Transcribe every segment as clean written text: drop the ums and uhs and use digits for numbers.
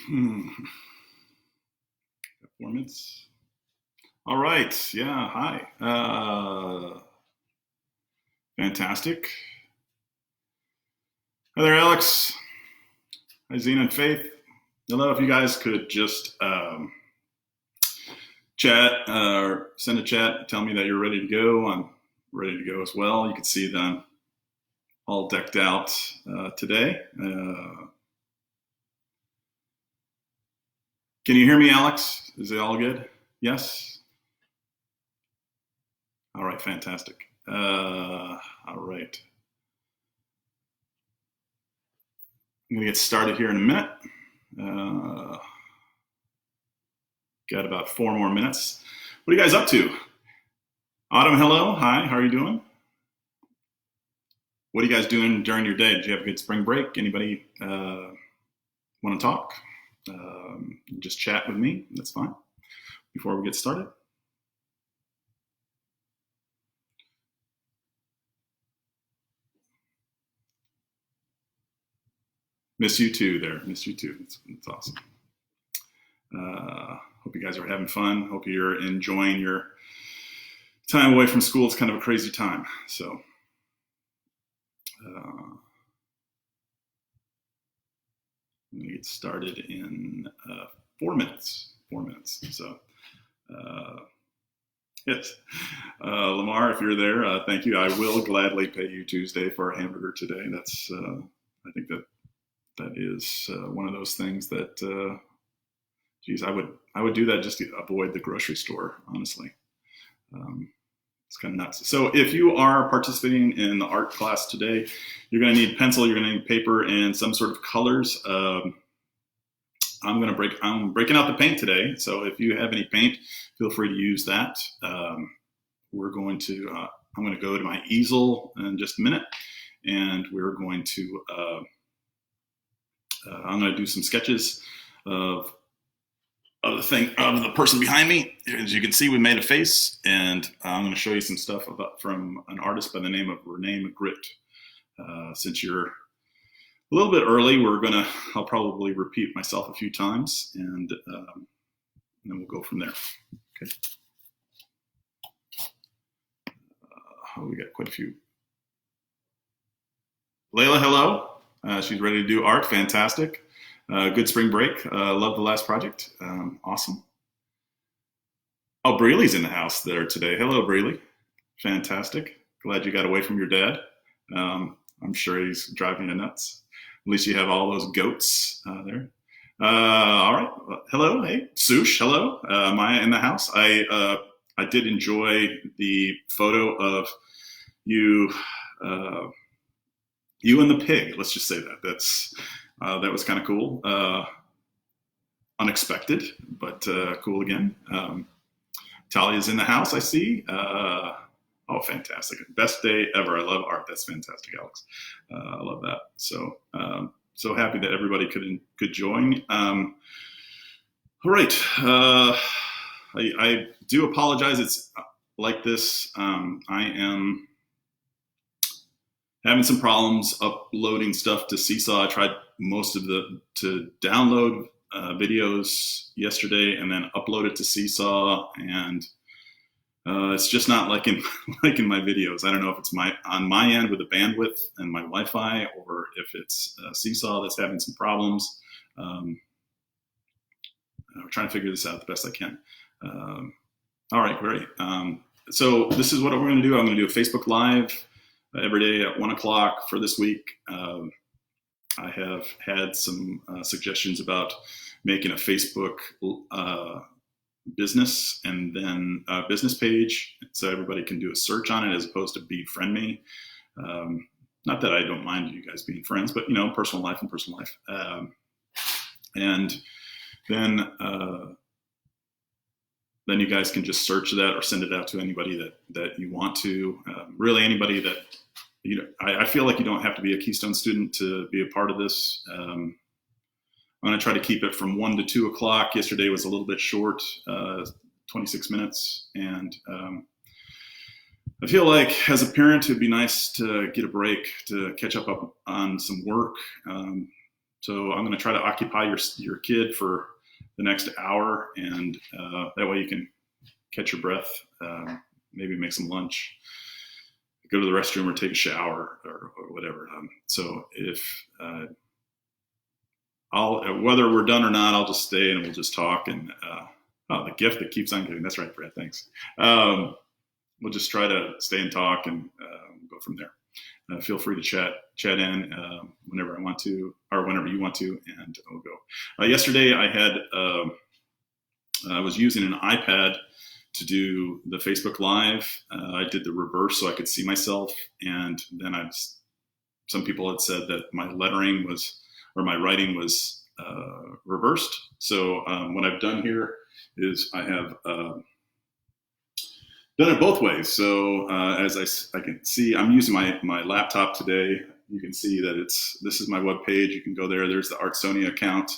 Got 4 minutes. All right. Yeah. Hi. Fantastic. Hi there, Alex. Hi, Zena and Faith. Hello. If you guys could just chat or send a chat, tell me that you're ready to go. I'm ready to go as well. You can see that I'm all decked out today. Can you hear me, Alex? Is it all good? Yes? All right, fantastic. All right. I'm going to get started here in a minute. Got about 4 more minutes. What are you guys up to? Autumn, hello. Hi, how are you doing? What are you guys doing during your day? Did you have a good spring break? Anybody want to talk? Just chat with me. That's fine. Before we get started. Miss you too there. Miss you too. It's awesome. Hope you guys are having fun. Hope you're enjoying your time away from school. It's kind of a crazy time. So I'm going to get started in 4 minutes. 4 minutes. So yes. Lamar, if you're there, thank you. I will gladly pay you Tuesday for a hamburger today. That's I think that is one of those things that geez, I would do that just to avoid the grocery store, honestly. It's kind of nuts. So if you are participating in the art class today, you're going to need pencil, you're going to need paper, and some sort of colors. I'm breaking out the paint today. So if you have any paint, feel free to use that. I'm going to go to my easel in just a minute, and we're going to, I'm going to do some sketches of the person behind me. As you can see, we made a face, and I'm going to show you some stuff from an artist by the name of Rene Magritte. Since you're a little bit early, I'll probably repeat myself a few times, and then we'll go from there. Okay. We got quite a few. Layla, hello. She's ready to do art. Fantastic. Good spring break. Love the last project. Awesome. Oh, Breely's in the house there today. Hello, Breely. Fantastic. Glad you got away from your dad. I'm sure he's driving you nuts. At least you have all those goats there. All right. Hello. Hey, Sush. Hello. Maya in the house. I did enjoy the photo of you, you and the pig. Let's just say that. That was kind of cool. Unexpected, but cool again. Talia's in the house, I see. Oh, fantastic. Best day ever. I love art. That's fantastic, Alex. I love that. So happy that everybody could join. All right. I do apologize. It's like this. I am having some problems uploading stuff to Seesaw. I tried to download videos yesterday and then upload it to Seesaw, and it's just not liking my videos. I don't know if it's on my end with the bandwidth and my Wi-Fi, or if it's Seesaw that's having some problems. I'm trying to figure this out the best I can. All right, great. So this is what we're going to do. I'm going to do a Facebook Live every day at 1 o'clock for this week. I have had some suggestions about making a Facebook business and then a business page, so everybody can do a search on it as opposed to befriend me. Not that I don't mind you guys being friends, but personal life and personal life. And then you guys can just search that or send it out to anybody that you want to. Really, anybody that I feel like you don't have to be a Keystone student to be a part of this. I'm going to try to keep it from 1 to 2 o'clock. Yesterday was a little bit short, 26 minutes. And I feel like as a parent, it'd be nice to get a break, to catch up on some work. So I'm going to try to occupy your kid for the next hour, and that way you can catch your breath, maybe make some lunch, go to the restroom, or take a shower, or whatever. So if whether we're done or not, I'll just stay and we'll just talk. And the gift that keeps on giving. That's right, Brad. Thanks. We'll just try to stay and talk and go from there. Feel free to chat in whenever I want to, or whenever you want to, and we'll go. Yesterday, I was using an iPad to do the Facebook Live. I did the reverse so I could see myself, and then some people had said that my writing was reversed. So what I've done here is I have done it both ways. So as I can see, I'm using my laptop today. You can see that this is my web page. You can go there. There's the Artsonia account,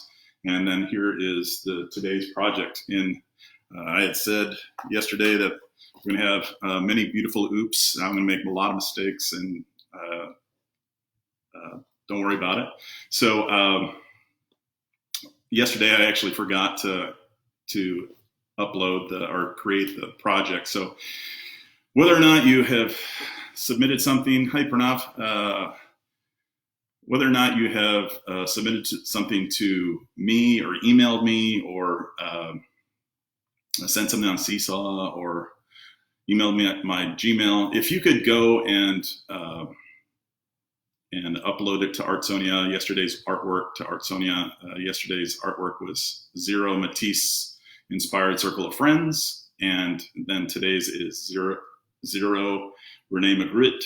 and then here is today's project. I had said yesterday that we're going to have many beautiful oops. I'm going to make a lot of mistakes, and don't worry about it. So yesterday I actually forgot to upload or create the project. So whether or not you have submitted something, hi Pranav, whether or not you have submitted something to me or emailed me or sent something on Seesaw or emailed me at my Gmail, if you could go and upload it to Artsonia, yesterday's artwork to Artsonia. Yesterday's artwork was Zero Matisse Inspired Circle of Friends, and then today's is Zero Rene Magritte,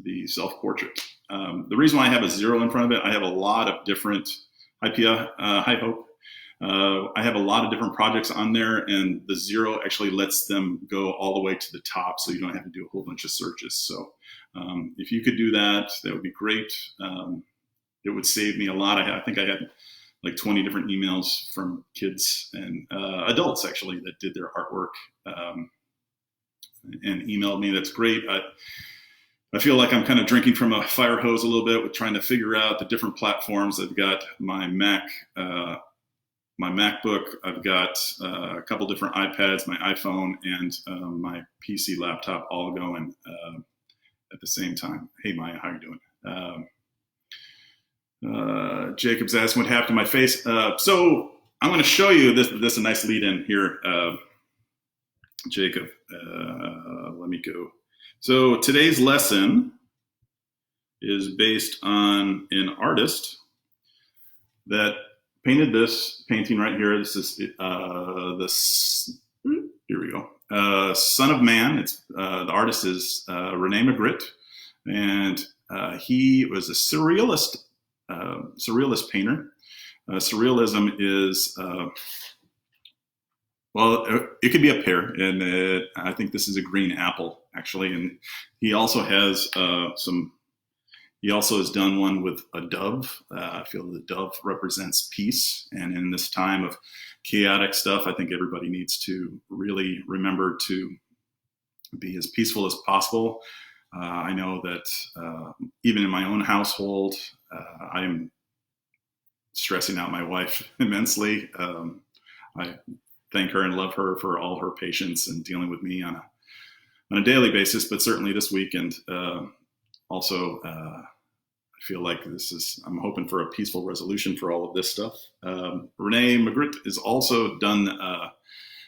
the self-portrait. The reason why I have a zero in front of it, I have a lot of different, hi Pia, hi Hope. I have a lot of different projects on there, and the zero actually lets them go all the way to the top, so you don't have to do a whole bunch of searches. So if you could do that, that would be great. It would save me a lot. I think I had like 20 different emails from kids and adults actually that did their artwork and emailed me. That's great. I feel like I'm kind of drinking from a fire hose a little bit with trying to figure out the different platforms. I've got my MacBook. I've got a couple different iPads, my iPhone, and my PC laptop all going at the same time. Hey Maya, how you doing? Jacob's asking what happened to my face. So I'm going to show you this. This is a nice lead in here, Jacob. Let me go. So today's lesson is based on an artist that painted this painting right here. This is here we go. Son of Man. It's the artist is Rene Magritte, and he was a surrealist painter. Surrealism is it could be a pear, and I think this is a green apple actually. And he also has He also has done one with a dove. I feel the dove represents peace, and in this time of chaotic stuff, I think everybody needs to really remember to be as peaceful as possible. I know that even in my own household, I'm stressing out my wife immensely. I thank her and love her for all her patience and dealing with me on a daily basis, but certainly this weekend. Also, I feel like I'm hoping for a peaceful resolution for all of this stuff. Rene Magritte has also done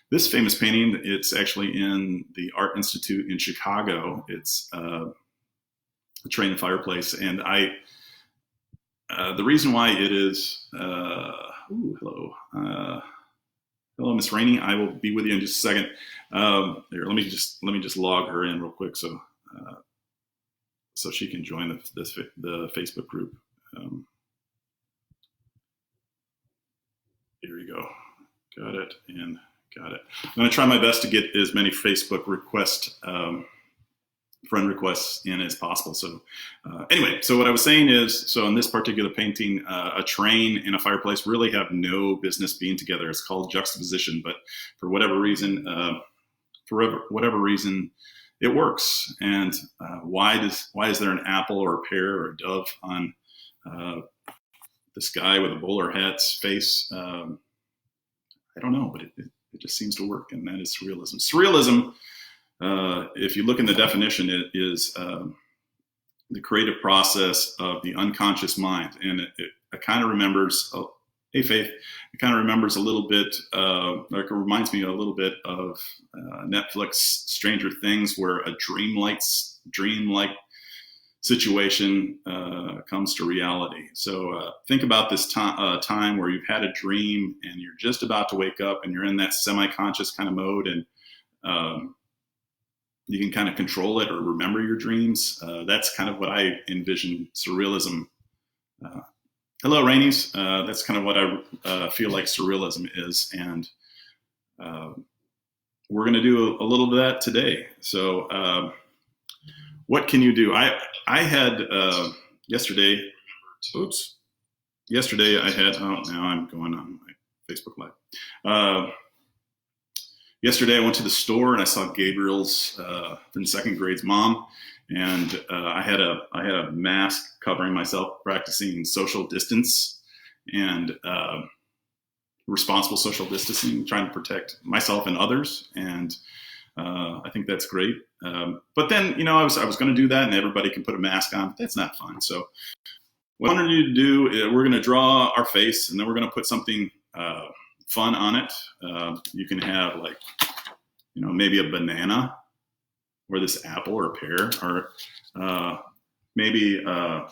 this famous painting. It's actually in the Art Institute in Chicago. It's a Train and Fireplace. And the reason why it is, hello, hello, Miss Rainey. I will be with you in just a second. Here, let me just log her in real quick so she can join the Facebook group. Here we go. Got it and got it. I'm going to try my best to get as many Facebook friend requests in as possible. So anyway, so what I was saying is, so in this particular painting, a train and a fireplace really have no business being together. It's called juxtaposition, but for whatever reason, it works. And why is there an apple or a pear or a dove on this guy with a bowler hat's face. I don't know, but it just seems to work, and that is surrealism. Surrealism, if you look in the definition, it is the creative process of the unconscious mind, and it kind of remembers. Hey, Faith, it kind of remembers a little bit, like it reminds me a little bit of Netflix Stranger Things, where a dreamlike situation comes to reality. So think about this time where you've had a dream and you're just about to wake up and you're in that semi-conscious kind of mode, and you can kind of control it or remember your dreams. That's kind of what I envision surrealism. Hello, Rainies. That's kind of what I feel like surrealism is, and we're going to do a little bit of that today. So what can you do? I had yesterday, yesterday I had, oh, now I'm going on my Facebook Live. Yesterday I went to the store and I saw Gabriel's from second grade's mom, and I had a mask covering myself, practicing social distance and responsible social distancing, trying to protect myself and others, and I think that's great. But then, I was going to do that, and everybody can put a mask on. But that's not fun. So what I wanted you to do is we're going to draw our face, and then we're going to put something fun on it. You can have maybe a banana, or this apple or a pear, or maybe I'm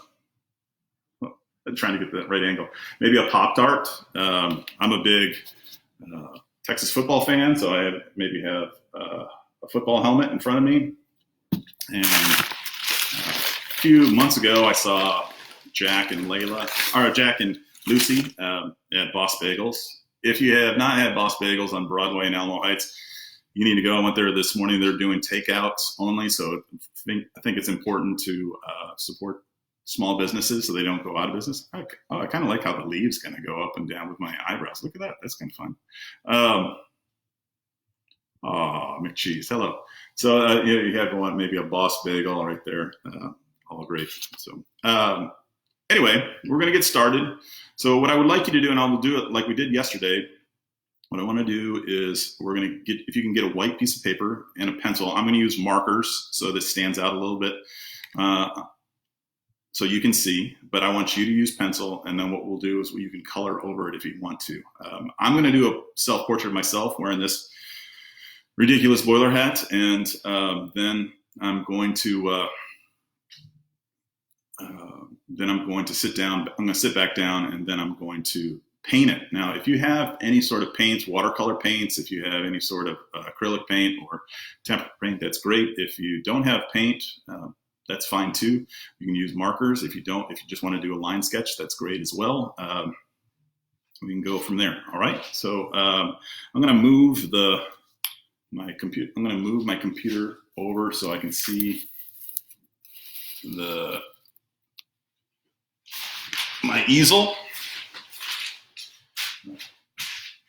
trying to get the right angle. Maybe a Pop-Tart. I'm a big Texas football fan, so I maybe have a football helmet in front of me. And a few months ago, I saw Jack and Lucy at Boss Bagels. If you have not had Boss Bagels on Broadway in Alamo Heights, you need to go. I went there this morning. They're doing takeouts only, so I think it's important to support small businesses so they don't go out of business. I kind of like how the leaves kind of go up and down with my eyebrows. Look at that. That's kind of fun. McCheese. Hello. So you have one, maybe a Boss Bagel right there. All great. So anyway, we're going to get started. So what I would like you to do, and I will do it like we did yesterday, what I want to do is we're going to get, if you can get a white piece of paper and a pencil, I'm going to use markers so this stands out a little bit so you can see, but I want you to use pencil, and then what we'll do is you can color over it if you want to. I'm going to do a self-portrait of myself wearing this ridiculous boiler hat, and then I'm going to sit down. I'm going to sit back down, and then I'm going to paint it. Now, if you have any sort of paints, watercolor paints, if you have any sort of acrylic paint or tempera paint, that's great. If you don't have paint, that's fine too. You can use markers. If you just want to do a line sketch, that's great as well. We can go from there. All right. So I'm going to move my computer over so I can see my easel.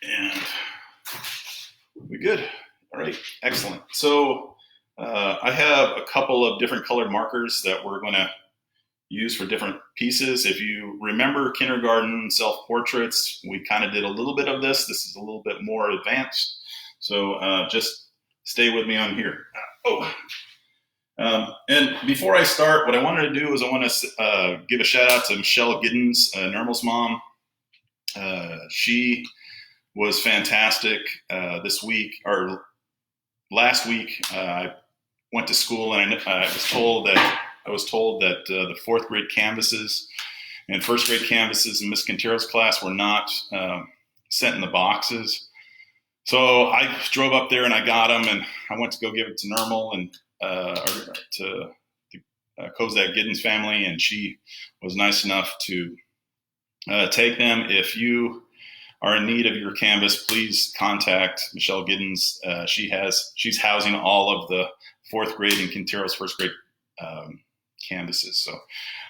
And we're good. All right, excellent. So I have a couple of different colored markers that we're going to use for different pieces. If you remember kindergarten self-portraits, we kind of did a little bit of this. This is a little bit more advanced. So just stay with me on here. And before I start, what I wanted to do is I want to give a shout out to Michelle Giddens, Nermal's mom. She was fantastic this week, or last week. I went to school, and I was told that the fourth grade canvases and first grade canvases in Miss Quintero's class were not sent in the boxes. So I drove up there and I got them, and I went to go give it to Nermal and to the Kozak Giddens family, and she was nice enough to take them. If you are in need of your canvas, please contact Michelle Giddens. She's housing all of the fourth grade and Quintero's first grade canvases. So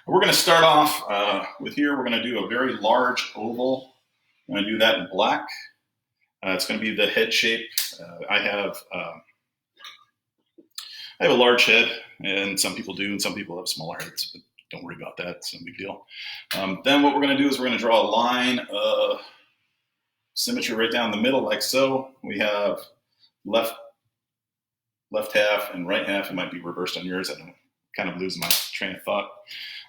we're going to start off with here. We're going to do a very large oval. I'm going to do that in black. It's going to be the head shape. I have a large head, and some people do, and some people have smaller heads. But don't worry about that. It's no big deal. Then what we're going to do is we're going to draw a line of symmetry right down the middle, like so. We have left half and right half. It might be reversed on yours. I'm kind of losing my train of thought.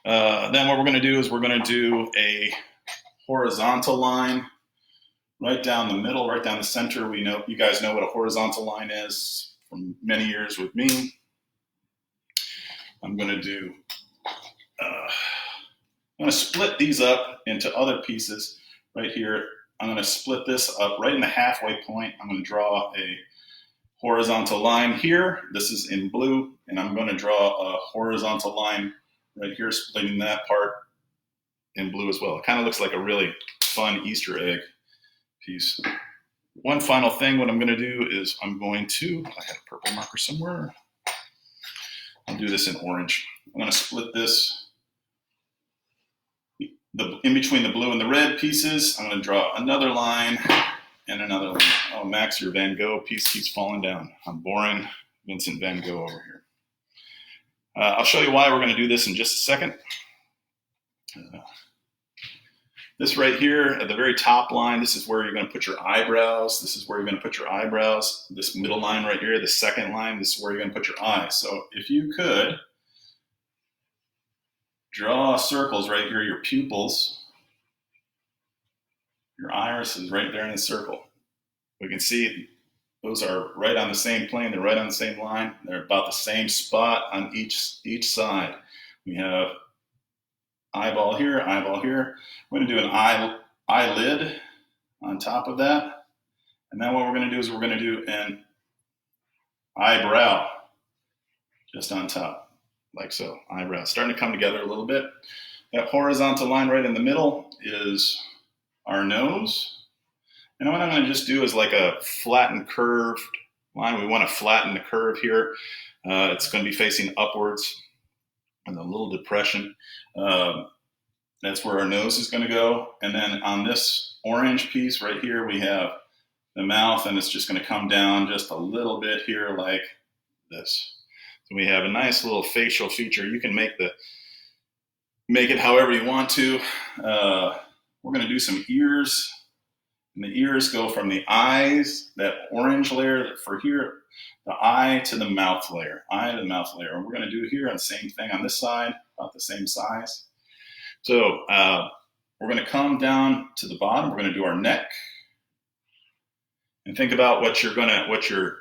Then what we're going to do is we're going to do a horizontal line right down the middle, right down the center. We know, you guys know what a horizontal line is from many years with me. I'm going to do, I'm going to split these up into other pieces right here. I'm going to split this up right in the halfway point. I'm going to draw a horizontal line here. This is in blue, and I'm going to draw a horizontal line right here, splitting that part in blue as well. It kind of looks like a really fun Easter egg piece. One final thing, what I'm going to do is I'm going to, I have a purple marker somewhere. I'll do this in orange. I'm going to split this in between the blue and the red pieces. I'm going to draw another line and another line. Oh, Max, your Van Gogh piece keeps falling down. I'm boring Vincent Van Gogh over here. I'll show you why we're going to do this in just a second. This right here at the very top line, this is where you're going to put your eyebrows. This is where you're going to put your eyebrows. This middle line right here, the second line, this is where you're going to put your eyes. So if you could draw circles right here, your pupils, your iris is right there in the circle. We can see those are right on the same plane. They're right on the same line. They're about the same spot on each side. We have eyeball here, eyeball here. We're going to do an eyelid on top of that. And then what we're going to do is we're going to do an eyebrow just on top, like so. Eyebrow starting to come together a little bit. That horizontal line right in the middle is our nose. And what I'm going to just do is like a flattened curved line. We want to flatten the curve here. It's going to be facing upwards with a little depression. That's where our nose is going to go. And then on this orange piece right here, we have the mouth, and it's just going to come down just a little bit here like this. So we have a nice little facial feature. You can make it however you want to. We're going to do some ears. And the ears go from the eyes, that orange layer for here, the eye to the mouth layer, eye to the mouth layer. And we're going to do here the same thing on this side, about the same size. So we're going to come down to the bottom. We're going to do our neck, and think about what your neckline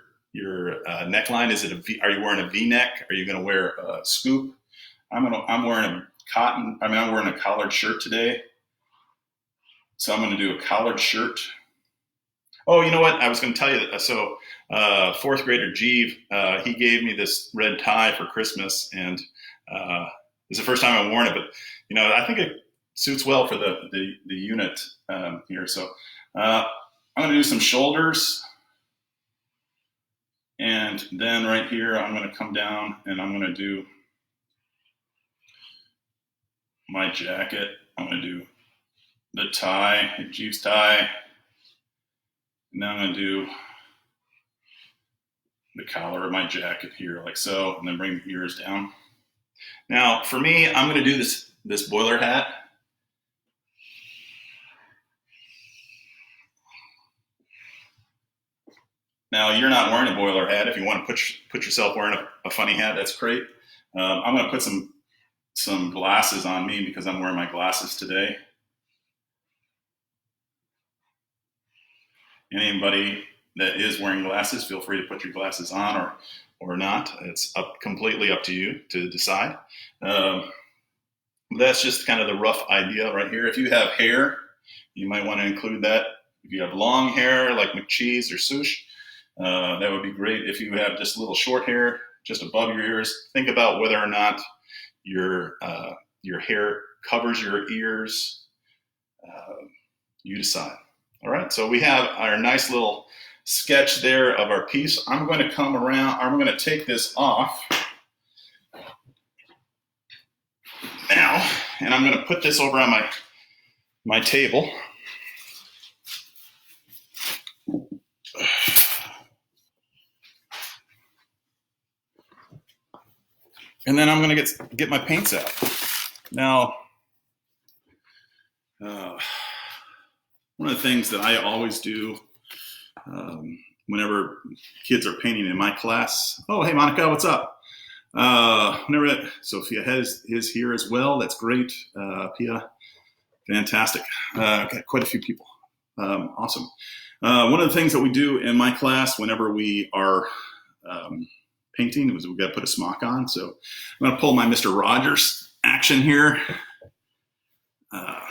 is. Are you wearing a V-neck? Are you going to wear a scoop? I'm wearing a collared shirt today. So I'm going to do a collared shirt. Oh, you know what? I was going to tell you that. So fourth grader Jeeve, he gave me this red tie for Christmas, and it's the first time I've worn it. But I think it suits well for the unit here. So I'm going to do some shoulders, and then right here I'm going to come down and I'm going to do my jacket. I'm going to do the tie, Jeeves tie. And now I'm going to do the collar of my jacket here, like so, and then bring the ears down. Now, for me, I'm going to do this boiler hat. Now, you're not wearing a boiler hat. If you want to put yourself wearing a funny hat, that's great. I'm going to put some glasses on me because I'm wearing my glasses today. Anybody that is wearing glasses, feel free to put your glasses on or not. It's completely up to you to decide. That's just kind of the rough idea right here. If you have hair, you might want to include that. If you have long hair like McCheese or Swoosh, that would be great. If you have just a little short hair just above your ears, think about whether or not your hair covers your ears. You decide. All right, so we have our nice little sketch there of our piece. I'm going to come around, I'm going to take this off now, and I'm going to put this over on my table. And then I'm going to get my paints out. Now, one of the things that I always do whenever kids are painting in my class, oh, hey, Monica, what's up? Sophia is here as well. That's great. Pia, fantastic. Got quite a few people. Awesome. One of the things that we do in my class whenever we are painting is we've got to put a smock on. So I'm going to pull my Mr. Rogers action here. I'm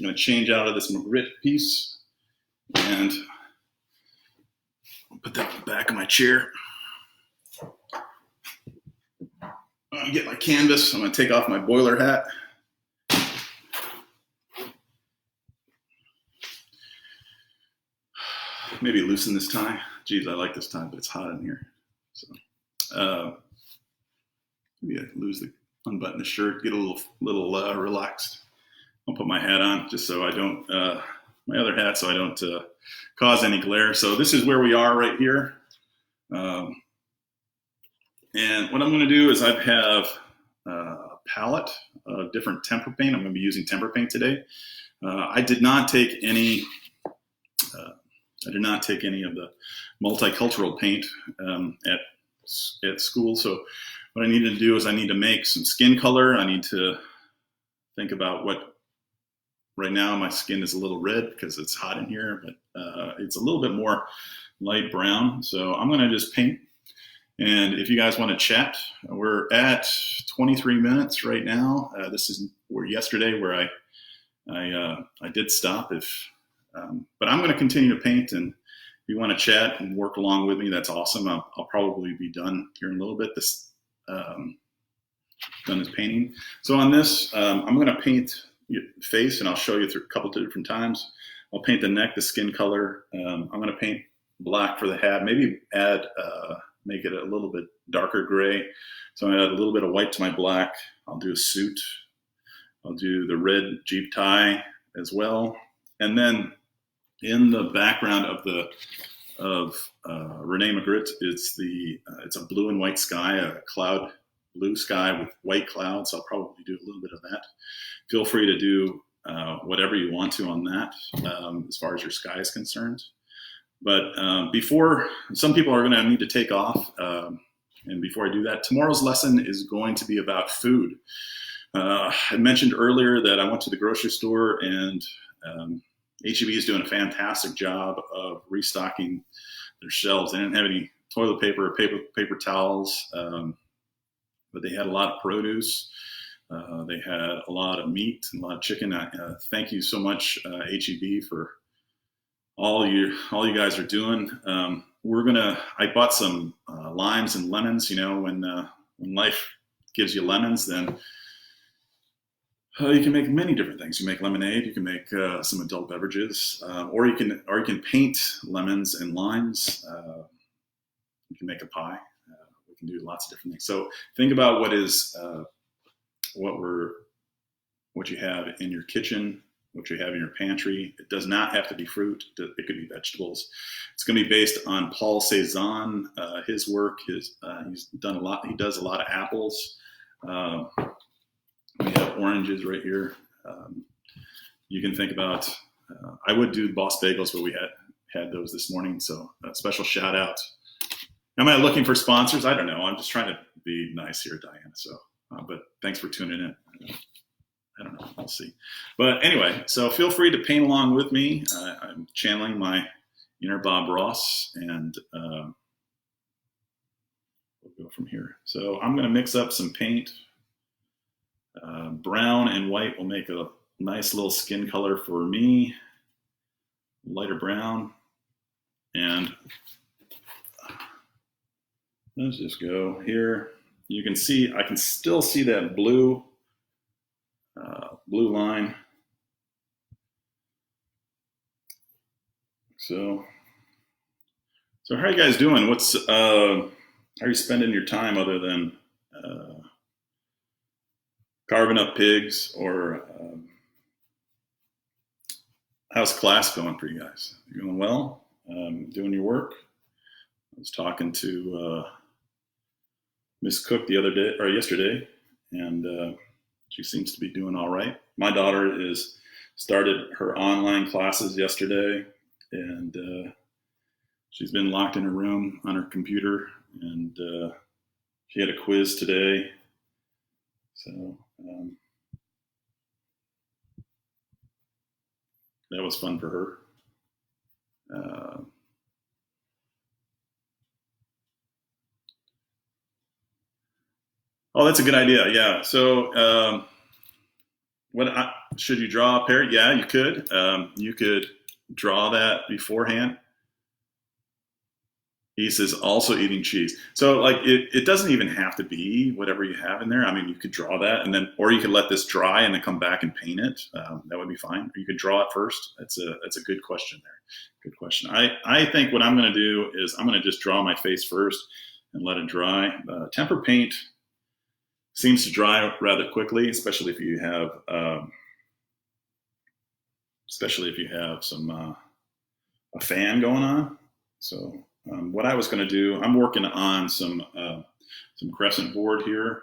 going to change out of this Magritte piece and I'll put that on the back of my chair. I'm going to get my canvas. I'm going to take off my boiler hat. Maybe loosen this tie. Geez, I like this tie, but it's hot in here. So maybe I unbutton the shirt, get a little relaxed. I'll put my hat on just so I don't, my other hat, so I don't cause any glare. So this is where we are right here. And what I'm going to do is I have a palette of different tempera paint. I'm going to be using tempera paint today. I did not take any of the multicultural paint at school. So what I need to do is I need to make some skin color. I need to think about right now my skin is a little red because it's hot in here, but it's a little bit more light brown. So I'm going to just paint. And if you guys want to chat, we're at 23 minutes right now. This is yesterday where I did stop. But I'm going to continue to paint, and if you want to chat and work along with me, that's awesome. I'll probably be done here in a little bit. Done this painting. So on this, I'm going to paint your face, and I'll show you through a couple of different times. I'll paint the neck, the skin color. I'm going to paint black for the hat. Maybe make it a little bit darker gray. So I'm going to add a little bit of white to my black. I'll do a suit. I'll do the red Jeep tie as well. And then in the background of Rene Magritte, it's a blue and white sky, a cloud blue sky with white clouds. I'll probably do a little bit of that. Feel free to do whatever you want to on that as far as your sky is concerned. But before, some people are going to need to take off. And before I do that, tomorrow's lesson is going to be about food. I mentioned earlier that I went to the grocery store, and H-E-B is doing a fantastic job of restocking their shelves. They didn't have any toilet paper or paper towels, but they had a lot of produce. They had a lot of meat and a lot of chicken. Thank you so much, H-E-B, for all you guys are doing. I bought some limes and lemons. You know, when life gives you lemons, then you can make many different things. You make lemonade. You can make some adult beverages, or you can paint lemons and limes. You can make a pie. We can do lots of different things. So think about what you have in your kitchen, what you have in your pantry. It does not have to be fruit. It could be vegetables. It's going to be based on Paul Cézanne, his work. He's done a lot. He does a lot of apples. We have oranges right here. You can think about, I would do Boss Bagels, but we had those this morning. So a special shout out. Am I looking for sponsors? I don't know. I'm just trying to be nice here, Diana. So, but thanks for tuning in. I don't know. We'll see. But anyway, so feel free to paint along with me. I'm channeling my inner Bob Ross, and we'll go from here. So I'm going to mix up some paint. Brown and white will make a nice little skin color for me. Lighter brown. And let's just go here. You can see, I can still see that blue line. So how are you guys doing? How are you spending your time other than carving up pigs, or how's class going for you guys? You doing well? Doing your work? I was talking to Miss Cook yesterday, and she seems to be doing all right. My daughter is started her online classes yesterday, and she's been locked in her room on her computer, and she had a quiz today. So that was fun for her. Oh, that's a good idea. Yeah. So, should you draw a parrot? Yeah, you could. You could draw that beforehand. He says also eating cheese. So like it doesn't even have to be whatever you have in there. I mean, you could draw that and then, or you could let this dry and then come back and paint it. That would be fine. Or you could draw it first. That's a good question there. Good question. I think what I'm going to do is I'm going to just draw my face first and let it dry. Tempera paint seems to dry rather quickly, especially if you have some a fan going on. So what I was going to do, I'm working on some crescent board here.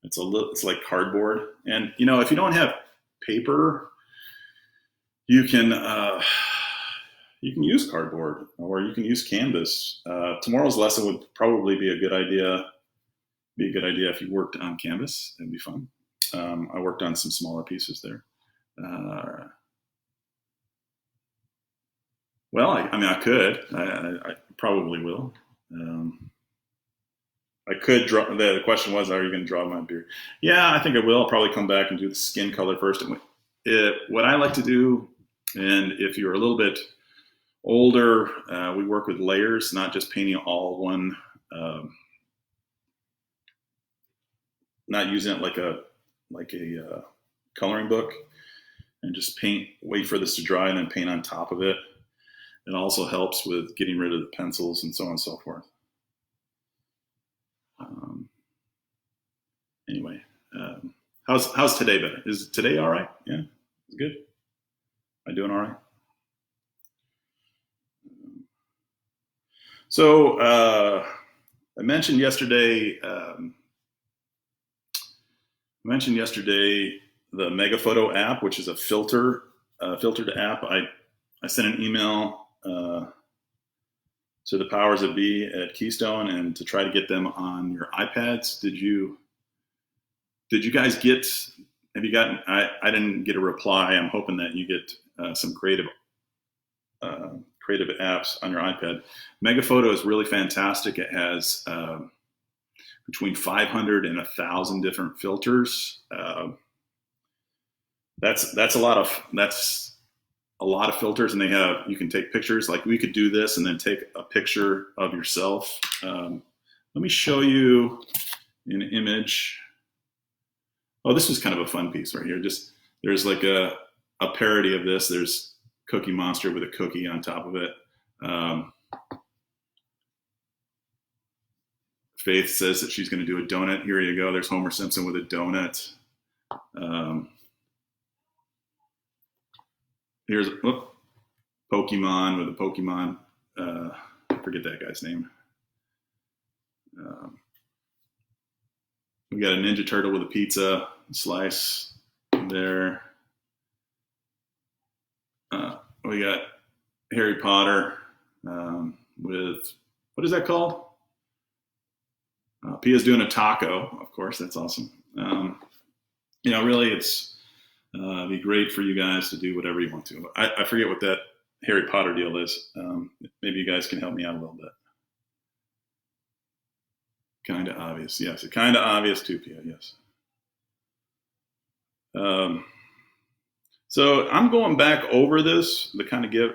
It's like cardboard, and if you don't have paper, you can use cardboard or you can use canvas. Tomorrow's lesson would probably be a good idea. If you worked on canvas. It'd be fun. I worked on some smaller pieces there. Well, I could. I probably will. I could draw. The question was, are you going to draw my beard? Yeah, I think I will. I'll probably come back and do the skin color first. And what I like to do, and if you're a little bit older, we work with layers, not just painting all one. Not using it like a coloring book, and just paint. Wait for this to dry and then paint on top of it. It also helps with getting rid of the pencils and so on and so forth. Anyway, how's today been? Is today all right? Yeah, it's good. Am I doing all right? So I mentioned yesterday. The Megaphoto app, which is a filtered app. I sent an email to the powers that be at Keystone and to try to get them on your iPads. Did you guys get? Have you gotten? I didn't get a reply. I'm hoping that you get some creative apps on your iPad. Megaphoto is really fantastic. It has between 500 and 1,000 different filters. That's a lot of filters, and you can take pictures. Like we could do this and then take a picture of yourself. Let me show you an image. Oh, this was kind of a fun piece right here. There's like a parody of this. There's Cookie Monster with a cookie on top of it. Faith says that she's going to do a donut. Here you go. There's Homer Simpson with a donut. Here's Pokemon with a Pokemon. I forget that guy's name. We got a Ninja Turtle with a pizza slice there. We got Harry Potter with, what is that called? Pia's doing a taco, of course. That's awesome. Really, it's be great for you guys to do whatever you want to. I forget what that Harry Potter deal is. Maybe you guys can help me out a little bit. Kind of obvious, yes. Kind of obvious too, Pia, yes. So I'm going back over this to kind of give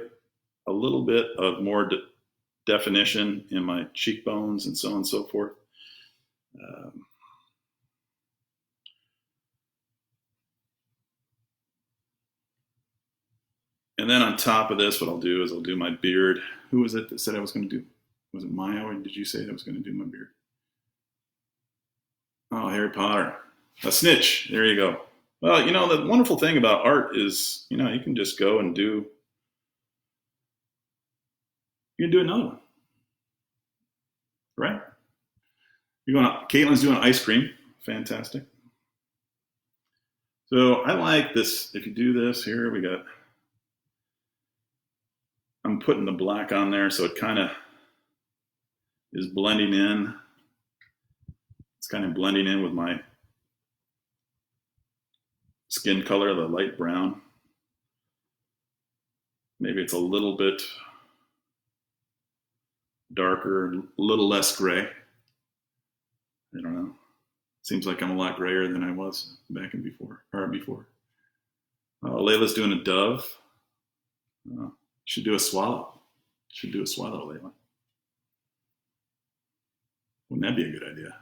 a little bit of more definition in my cheekbones and so on and so forth. And then on top of this, what I'll do is I'll do my beard. Who was it that said I was going to do? Was it Maya, or did you say I was going to do my beard? Oh, Harry Potter. A snitch. There you go. Well, the wonderful thing about art is, you can just go and you can do another one. Right? Caitlin's doing ice cream. Fantastic. So I like this. If you do this here, I'm putting the black on there, so it kind of is blending in. It's kind of blending in with my skin color, the light brown. Maybe it's a little bit darker, a little less gray. I don't know. Seems like I'm a lot grayer than I was back in before. Layla's doing a dove. Should do a swallow. Layla. Wouldn't that be a good idea?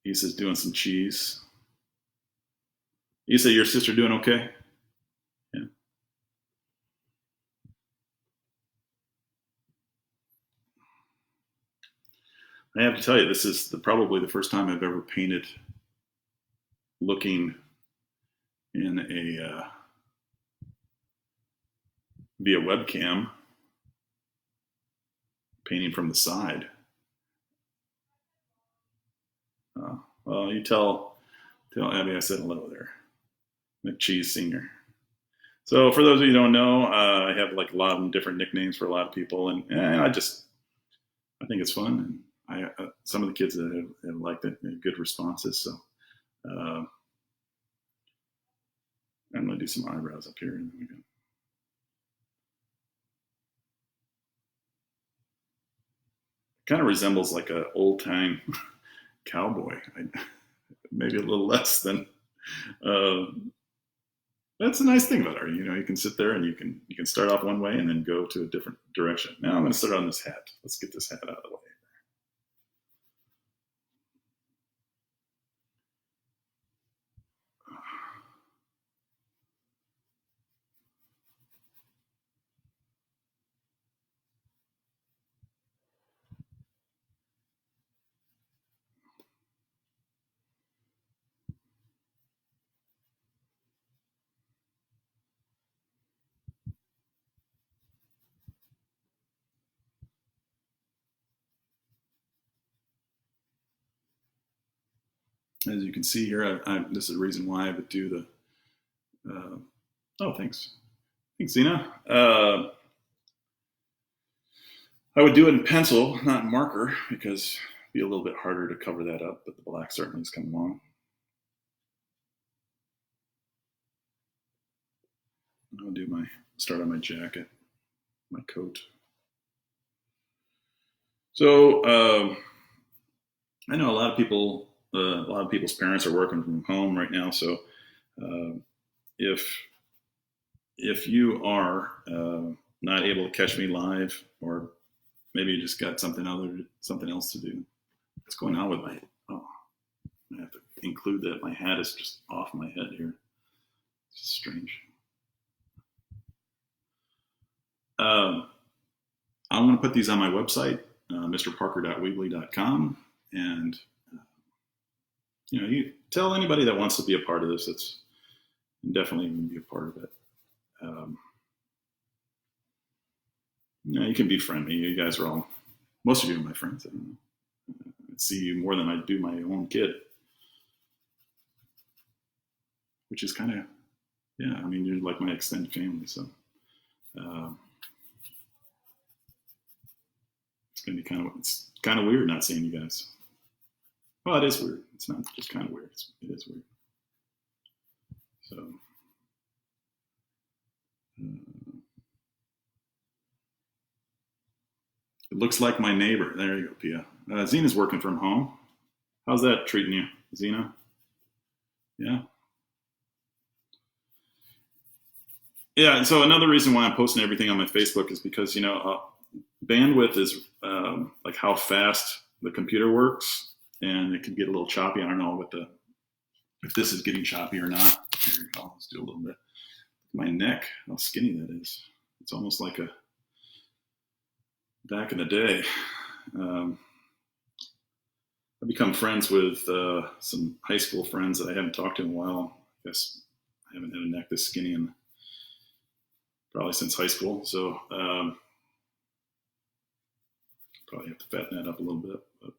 Issa's doing some cheese. Issa, your sister doing okay? Yeah. I have to tell you, this is probably the first time I've ever painted looking in a via webcam, painting from the side. Well, you tell Abby I said hello there. McCheese Senior. So for those of you who don't know, I have like a lot of different nicknames for a lot of people, and I think it's fun, and some of the kids that have liked it, good responses. So I'm gonna do some eyebrows up here, and then we go. Kind of resembles like an old time cowboy, maybe a little less than. That's a nice thing about art. You can sit there and you can start off one way and then go to a different direction. Now I'm going to start on this hat. Let's get this hat out of the way. As you can see here, this is the reason why I would do the. Oh, thanks, Zena. I would do it in pencil, not in marker, because it'd be a little bit harder to cover that up. But the black certainly has come along. I'll start on my jacket, my coat. So I know a lot of people's parents are working from home right now. So if you are not able to catch me live, or maybe you just got something else to do, what's going on with my? Oh, I have to include that my hat is just off my head here. It's strange. I'm going to put these on my website, mrparker.weebly.com, and you tell anybody that wants to be a part of this. That's definitely going to be a part of it. You can befriend me. You guys are most of you are my friends. I see you more than I do my own kid, which is kind of, you're like my extended family. So it's kind of weird not seeing you guys. Well, it is weird. It's not just kind of weird. It is weird. So. It looks like my neighbor. There you go, Pia. Zena's working from home. How's that treating you, Zena? Yeah. Yeah, and so another reason why I'm posting everything on my Facebook is because, bandwidth is like how fast the computer works, and it can get a little choppy. I don't know if this is getting choppy or not. Here we go. Let's do a little bit. My neck, how skinny that is. It's almost like back in the day. I've become friends with some high school friends that I haven't talked to in a while. I guess I haven't had a neck this skinny in probably since high school. So probably have to fatten that up a little bit. But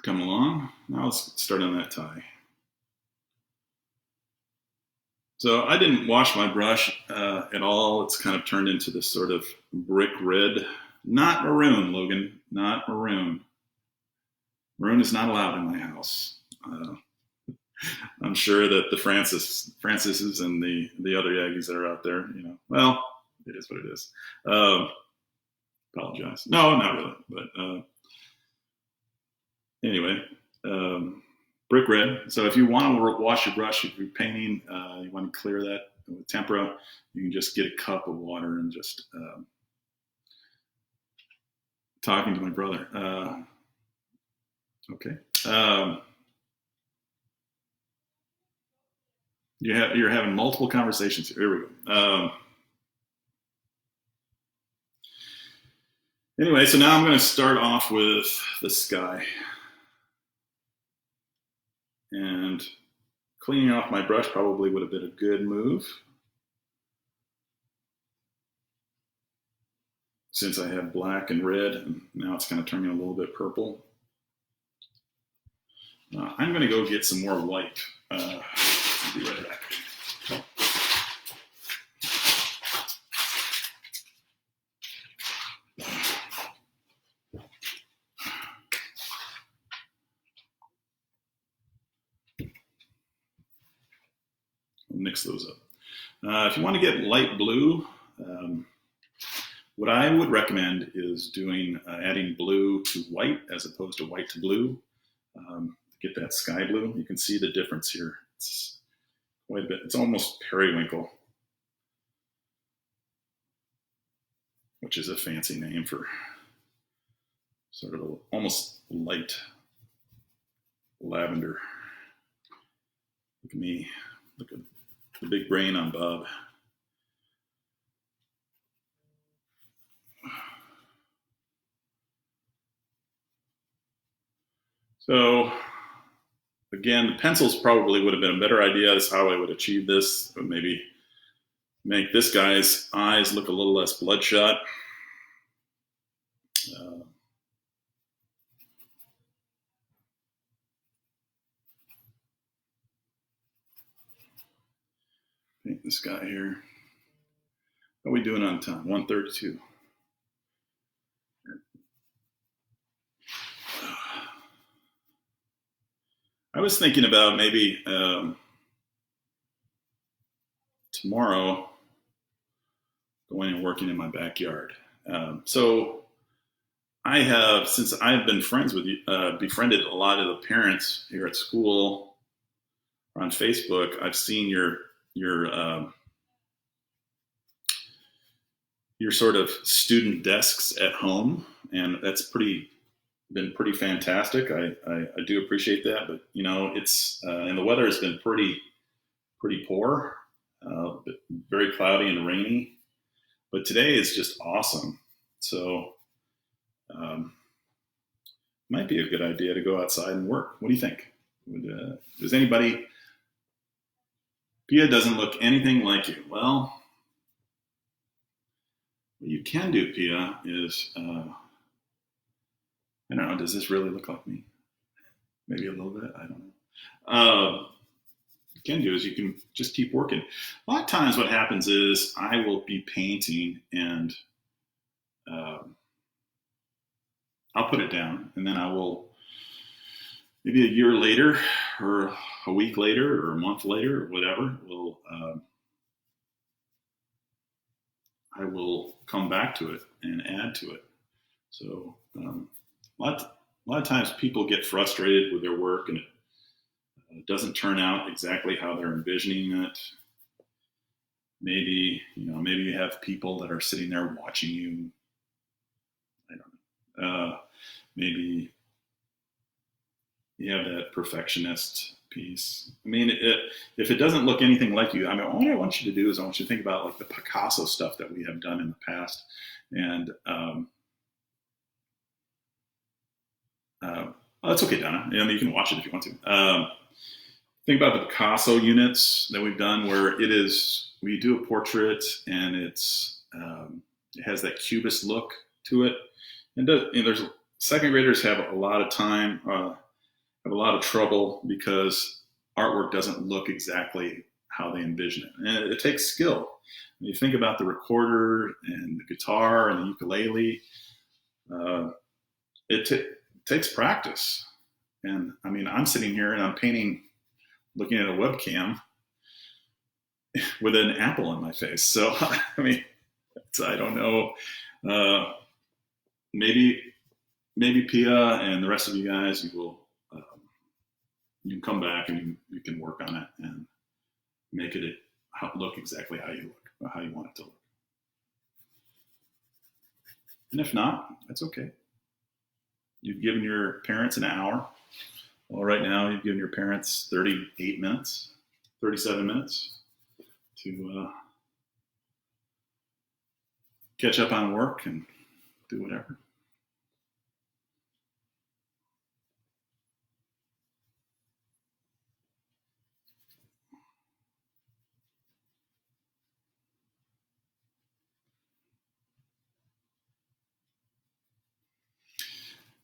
come along. Now let's start on that tie. So I didn't wash my brush at all. It's kind of turned into this sort of brick red. Not maroon, Logan, not maroon. Maroon is not allowed in my house. I'm sure that the Francises and the other Aggies that are out there, well, it is what it is. Apologize. No, not really. But anyway, brick red. So if you want to wash your brush, if you're painting, you want to clear that with tempera, you can just get a cup of water and just talking to my brother. Okay. You're having multiple conversations here. Here we go. Anyway, so now I'm going to start off with the sky. And cleaning off my brush probably would have been a good move, since I have black and red, and now it's kind of turning a little bit purple. I'm going to go get some more white. I'll be right back. Mix those up. If you want to get light blue, what I would recommend is doing adding blue to white as opposed to white to blue. Get that sky blue. You can see the difference here. It's quite a bit. It's almost periwinkle, which is a fancy name for sort of almost light lavender. Look at me. Look at the big brain on Bob. So again, the pencils probably would have been a better idea. That's how I would achieve this. But maybe make this guy's eyes look a little less bloodshot. Paint this guy here. How are we doing on time? 1:32. I was thinking about maybe tomorrow going and working in my backyard. So I have, since I've been friends with you, befriended a lot of the parents here at school or on Facebook. I've seen your sort of student desks at home, and that's been pretty fantastic. I do appreciate that, but it's and the weather has been pretty poor, very cloudy and rainy. But today is just awesome. So might be a good idea to go outside and work. What do you think? Does anybody? Pia doesn't look anything like you. Well, what you can do, Pia, is I don't know. Does this really look like me? Maybe a little bit. I don't know. What you can do is you can just keep working. A lot of times what happens is I will be painting and I'll put it down, and then I will, maybe a year later or a week later or a month later or whatever, I will come back to it and add to it. So a lot of times people get frustrated with their work and it doesn't turn out exactly how they're envisioning it. Maybe you have people that are sitting there watching you. I don't know. Maybe you have that perfectionist piece. I mean, if it doesn't look anything like you, I mean, all I want you to do is I want you to think about like the Picasso stuff that we have done in the past, and that's okay, Donna. You can watch it if you want to. Think about the Picasso units that we've done, where we do a portrait and it has that cubist look to it. And there's second graders have a lot of time. have a lot of trouble because artwork doesn't look exactly how they envision it. And it takes skill. When you think about the recorder and the guitar and the ukulele, it takes practice. And I mean, I'm sitting here and I'm painting, looking at a webcam with an apple in my face. So, I mean, I don't know. Maybe Pia and the rest of you guys, you can come back and you can work on it and make it look exactly how you want it to look. And if not, that's okay. You've given your parents an hour. Well, right now you've given your parents 37 minutes to catch up on work and do whatever.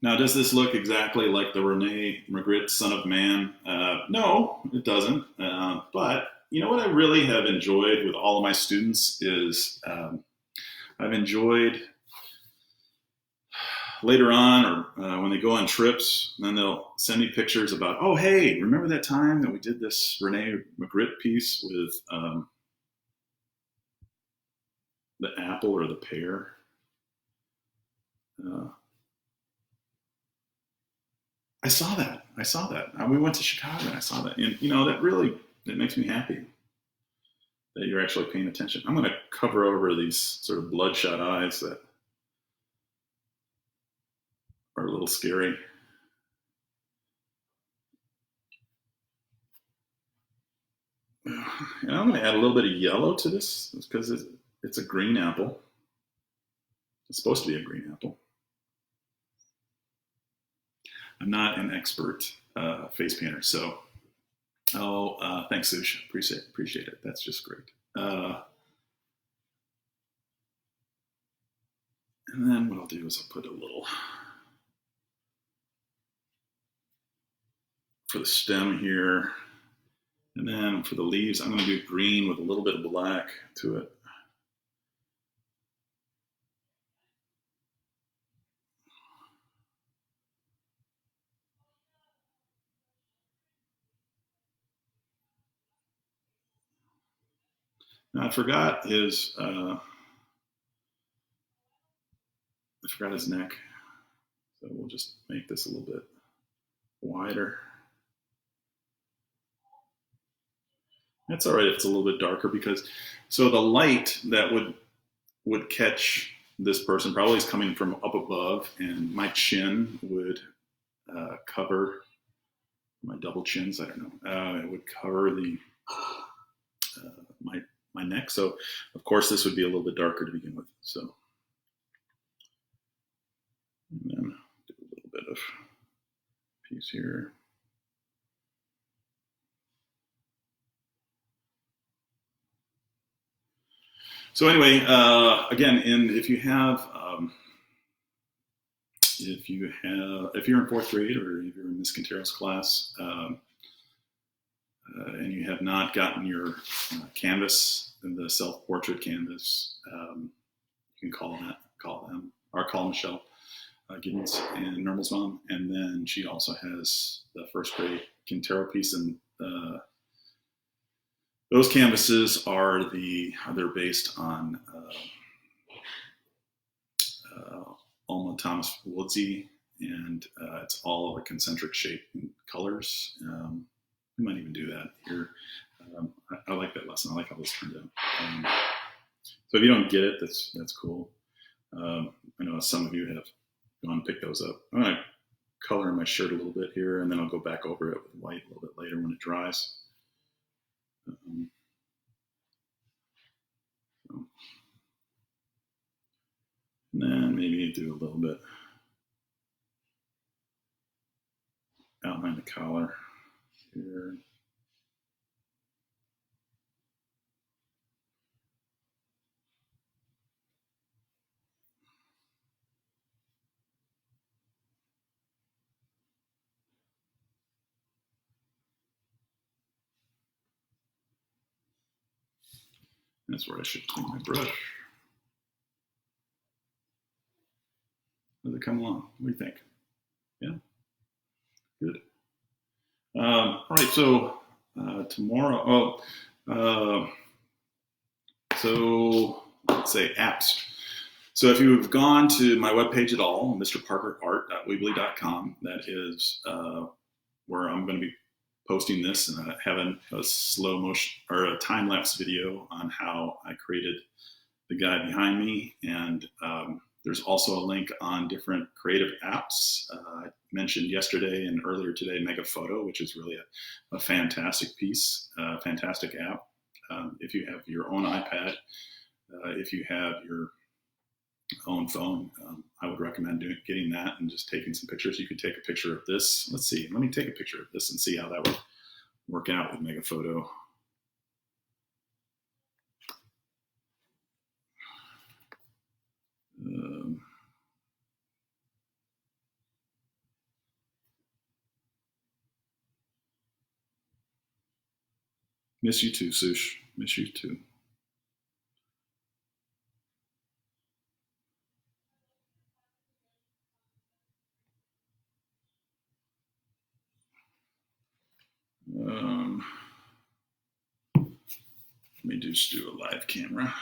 Now, does this look exactly like the Rene Magritte Son of Man? No, it doesn't. But you know what I really have enjoyed with all of my students is I've enjoyed later on, or when they go on trips, then they'll send me pictures about, oh, hey, remember that time that we did this Rene Magritte piece with the apple or the pear? I saw that. We went to Chicago and I saw that. And, that makes me happy that you're actually paying attention. I'm going to cover over these sort of bloodshot eyes that are a little scary. And I'm going to add a little bit of yellow to this because it's a green apple. It's supposed to be a green apple. I'm not an expert face painter, so thanks, Sush. Appreciate it. That's just great. And then what I'll do is I'll put a little for the stem here, and then for the leaves, I'm going to do green with a little bit of black to it. Now I forgot his neck, so we'll just make this a little bit wider. That's all right if it's a little bit darker because so the light that would catch this person probably is coming from up above, and my chin would cover my double chins. I don't know. It would cover the my neck. So of course this would be a little bit darker to begin with. So and then do a little bit of piece here. So anyway, again, if you're in fourth grade or if you're in Miss Quintero's class, and you have not gotten your canvas, the self-portrait canvas, you can call them, or call Michelle Giddens and Normal's mom, and then she also has the first grade Quintero piece, and those canvases they're based on Alma Thomas Woodsy, and it's all of a concentric shape and colors. We might even do that here. I like that lesson. I like how this turned out. So if you don't get it, that's cool. I know some of you have gone and picked those up. I'm going to color my shirt a little bit here, and then I'll go back over it with white a little bit later when it dries. And then maybe do a little bit, outline the collar here. That's where I should clean my brush. Does it come along? What do you think? Yeah, good. All right, so tomorrow, so let's say apps. So if you've gone to my webpage at all, mrparkerart.weebly.com, that is where I'm going to be posting this and having a slow motion or a time-lapse video on how I created the guy behind me. And there's also a link on different creative apps. I mentioned yesterday and earlier today Megaphoto, which is really a fantastic piece, fantastic app. If you have your own iPad, if you have your own phone, I would recommend getting that and just taking some pictures. You could take a picture of this. Let's see. Let me take a picture of this and see how that would work out with Megaphoto. Miss you too, Sush. Miss you too. Let me just do a live camera.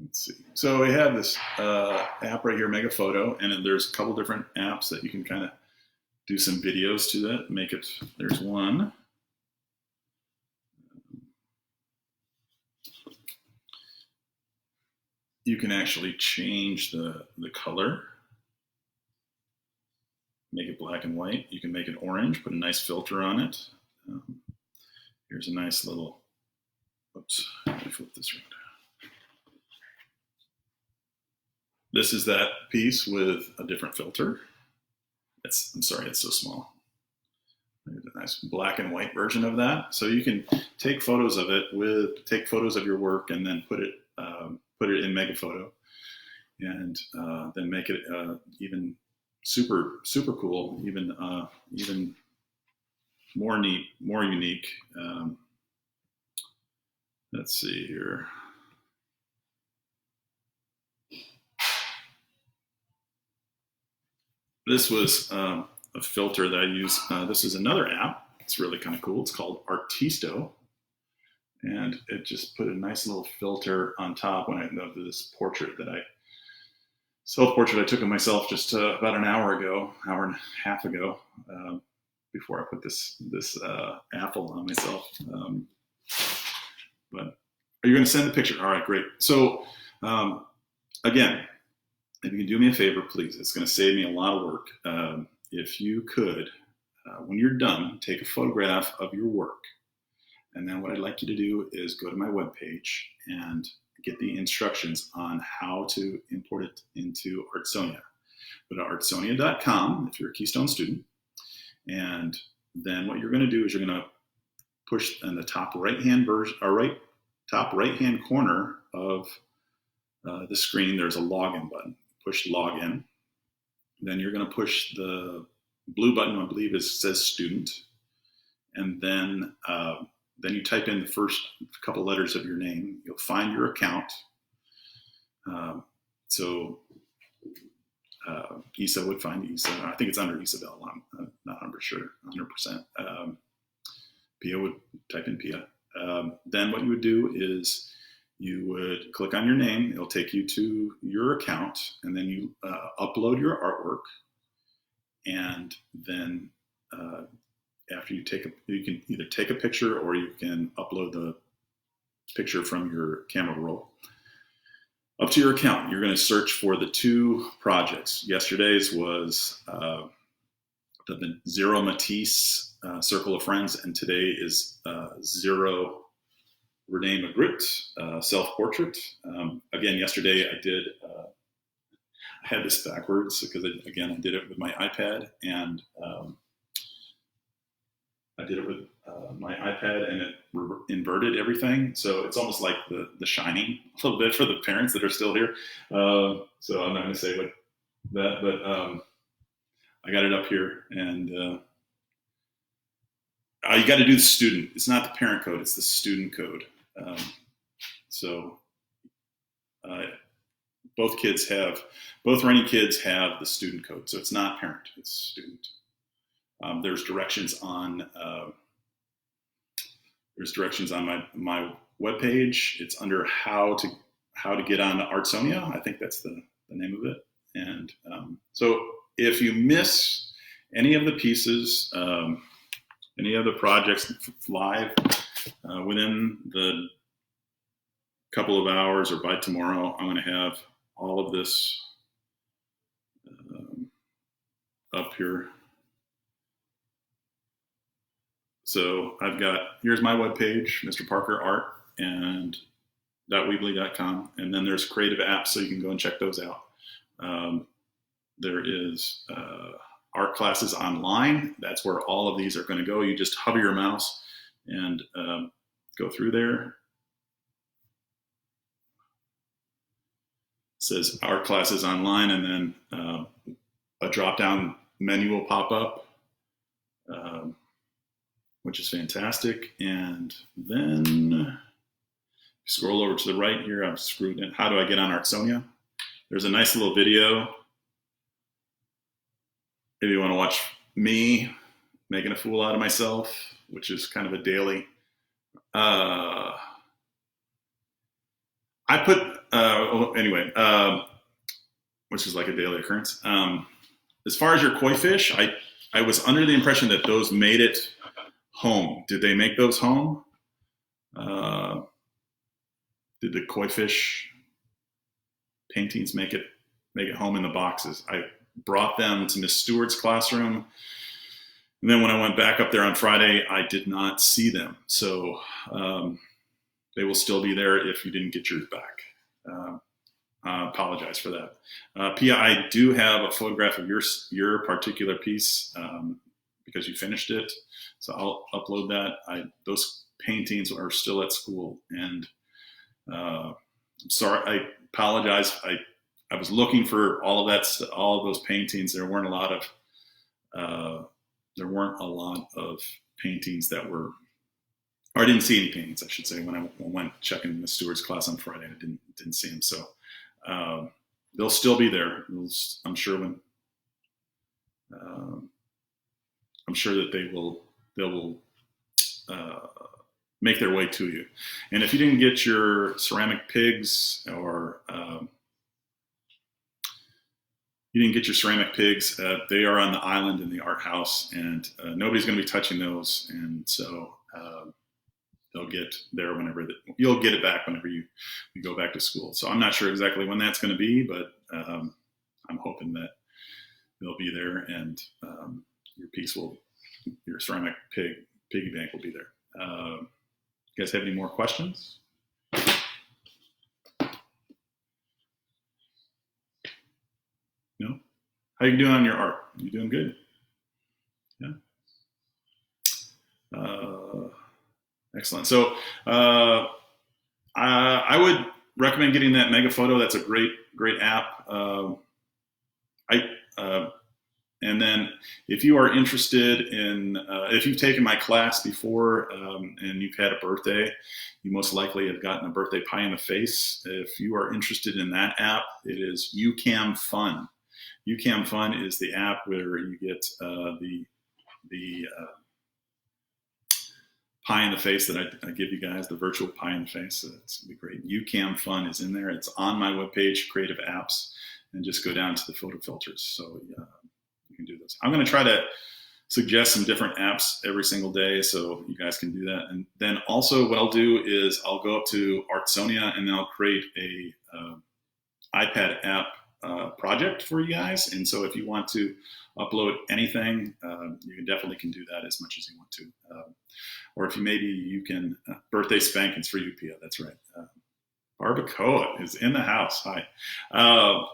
Let's see. So we have this app right here, Megaphoto, and then there's a couple different apps that you can kind of do some videos to that. Make it. There's one. You can actually change the color, make it black and white. You can make it orange, put a nice filter on it. Here's a nice little. Oops, let me flip this around. This is that piece with a different filter. I'm sorry, it's so small. There's a nice black and white version of that. So you can take photos of it take photos of your work and then put it in Megaphoto, and then make it even super cool, even more neat, more unique. Let's see here. This was a filter that I use. This is another app. It's really kind of cool. It's called Artisto. And it just put a nice little filter on top of this portrait self-portrait I took of myself just about an hour and a half ago, before I put this apple on myself. But are you going to send the picture? All right, great. So again, if you can do me a favor, please, it's going to save me a lot of work. If you could, when you're done, take a photograph of your work. And then what I'd like you to do is go to my webpage and get the instructions on how to import it into Artsonia. Go to artsonia.com if you're a Keystone student. And then what you're going to do is you're going to push in the top right-hand corner of the screen, there's a login button. Push login. Then you're going to push the blue button, I believe it says student. And then you type in the first couple letters of your name. You'll find your account. Isa would find Isa. I think it's under Isabel. I'm not 100%. Pia would type in Pia. Then what you would do is you would click on your name. It'll take you to your account, and then you upload your artwork. And then after you can either take a picture or you can upload the picture from your camera roll up to your account. You're going to search for the two projects. Yesterday's was the Zero Matisse Circle of Friends, and today is Zero Rene Magritte self-portrait. Again, yesterday I had this backwards because again, I did it with my iPad, and and it inverted everything. So it's almost like the Shining a little bit for the parents that are still here. So I'm not going to say what that, but I got it up here, and you got to do the student. It's not the parent code; it's the student code. Both Rene kids have the student code, so it's not parent; it's student. There's directions on my webpage. It's under how to get on Artsonia. I think that's the name of it. And so if you miss any of the pieces, any of the projects live within the couple of hours or by tomorrow, I'm going to have all of this up here. So here's my webpage, Mr. Parker Art, and .weebly.com, and then there's creative apps, so you can go and check those out. There is art classes online. That's where all of these are going to go. You just hover your mouse and go through there. It says art classes online, and then a drop-down menu will pop up, which is fantastic. And then scroll over to the right here. I've screwed in. How do I get on Artsonia? There's a nice little video if you want to watch me making a fool out of myself, which is kind of a daily. Which is like a daily occurrence. As far as your koi fish, I was under the impression that those made it home. Did they make those home? Did the koi fish paintings make it home in the boxes? I brought them to Miss Stewart's classroom, and then when I went back up there on Friday, I did not see them. So they will still be there if you didn't get yours back. I apologize for that. Pia, I do have a photograph of your particular piece because you finished it, so I'll upload that. Those paintings are still at school, and I'm sorry. I apologize. I was looking for all of those paintings. There weren't a lot of paintings that were, or I didn't see any paintings, I should say, when I went checking Miss Stewart's class on Friday. I didn't see them. So they'll still be there. I'm sure that they will make their way to you. And if you didn't get your ceramic pigs, or they are on the island in the art house, and nobody's going to be touching those. And so they'll get there you'll get it back whenever you go back to school. So I'm not sure exactly when that's going to be, but I'm hoping that they'll be there, and your ceramic piggy bank will be there. You guys have any more questions? No? How you doing on your art? You doing good? Yeah. Excellent. So I would recommend getting that Mega Photo. That's a great app. And then if you are interested in, if you've taken my class before and you've had a birthday, you most likely have gotten a birthday pie in the face. If you are interested in that app, it is UCAM Fun. UCAM Fun is the app where you get the pie in the face that I give you guys, the virtual pie in the face. So that's gonna be great. UCAM Fun is in there. It's on my webpage, Creative Apps, and just go down to the photo filters. So you can do this. I'm going to try to suggest some different apps every single day, so you guys can do that. And then also what I'll do is I'll go up to Artsonia, and then I'll create a iPad app project for you guys. And so if you want to upload anything, you definitely can do that as much as you want to. Or if you can, birthday spankings for you, Pia, that's right. Barbacoa is in the house. Hi.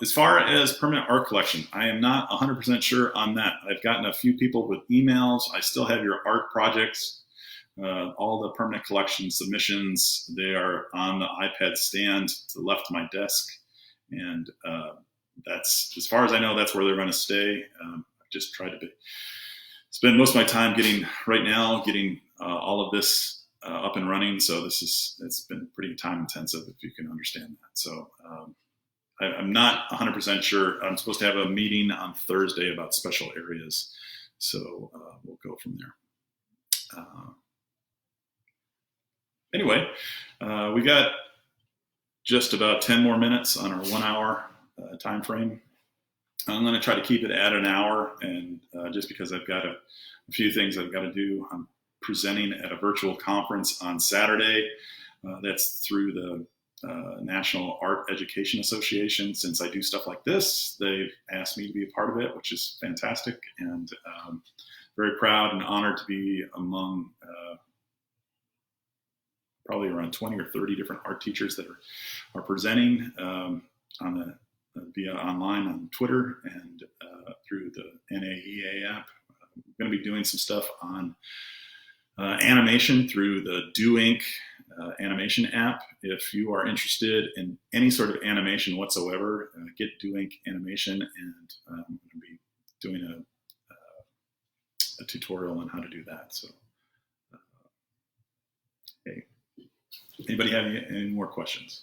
As far as permanent art collection, I am not 100% sure on that. I've gotten a few people with emails. I still have your art projects. All the permanent collection submissions, they are on the iPad stand to the left of my desk. And that's, as far as I know, that's where they're going to stay. I've just tried to spend most of my time getting all of this up and running. So it's been pretty time intensive, if you can understand that. So I'm not 100% sure. I'm supposed to have a meeting on Thursday about special areas. So we'll go from there. Anyway, we got just about 10 more minutes on our 1 hour time frame. I'm going to try to keep it at an hour, and just because I've got a few things I've got to do. I'm presenting at a virtual conference on Saturday. That's through the National Art Education Association. Since I do stuff like this, they've asked me to be a part of it, which is fantastic, and very proud and honored to be among probably around 20 or 30 different art teachers that are presenting via online on Twitter and through the NAEA app. I'm going to be doing some stuff on animation through the Do Ink animation app. If you are interested in any sort of animation whatsoever, get Do Ink animation, and I'm going to be doing a tutorial on how to do that. So, hey, anybody have any more questions?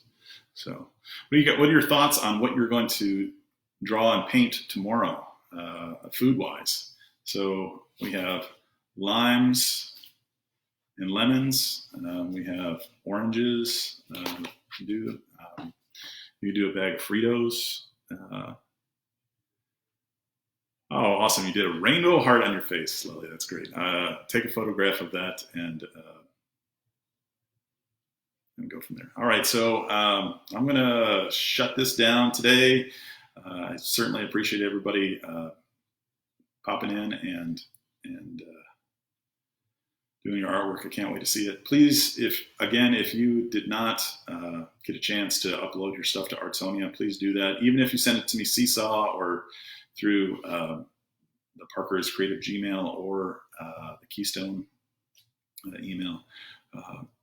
So, what are your thoughts on what you're going to draw and paint tomorrow, food-wise? So we have limes and lemons. We have oranges. You do a bag of Fritos. Oh, awesome! You did a rainbow heart on your face, Lily. That's great. Take a photograph of that and go from there. All right, so I'm going to shut this down today. I certainly appreciate everybody popping in and doing your artwork. I can't wait to see it. Please, if you did not get a chance to upload your stuff to Artsonia, please do that. Even if you send it to me Seesaw or through the Parker's Creative Gmail or the Keystone email,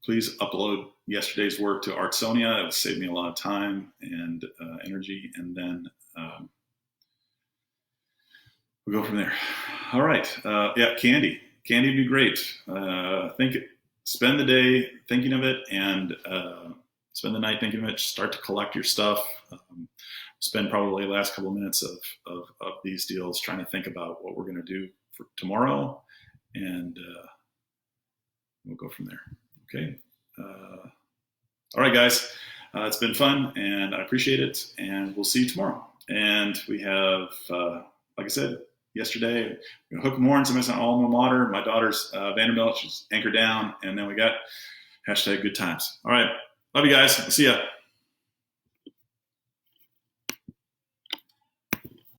please upload yesterday's work to Artsonia. It would save me a lot of time and energy, and then we'll go from there. All right. Yeah, candy would be great. Spend the day thinking of it, and spend the night thinking of it. Start to collect your stuff. Spend probably the last couple of minutes of these deals trying to think about what we're going to do for tomorrow, and we'll go from there. Okay. All right, guys. It's been fun, and I appreciate it, and we'll see you tomorrow. And we have, like I said, yesterday, Hook 'em Horns, I'm on alma mater. My daughter's Vanderbilt, she's anchored down, and then we got #good times. All right. Love you guys. See ya.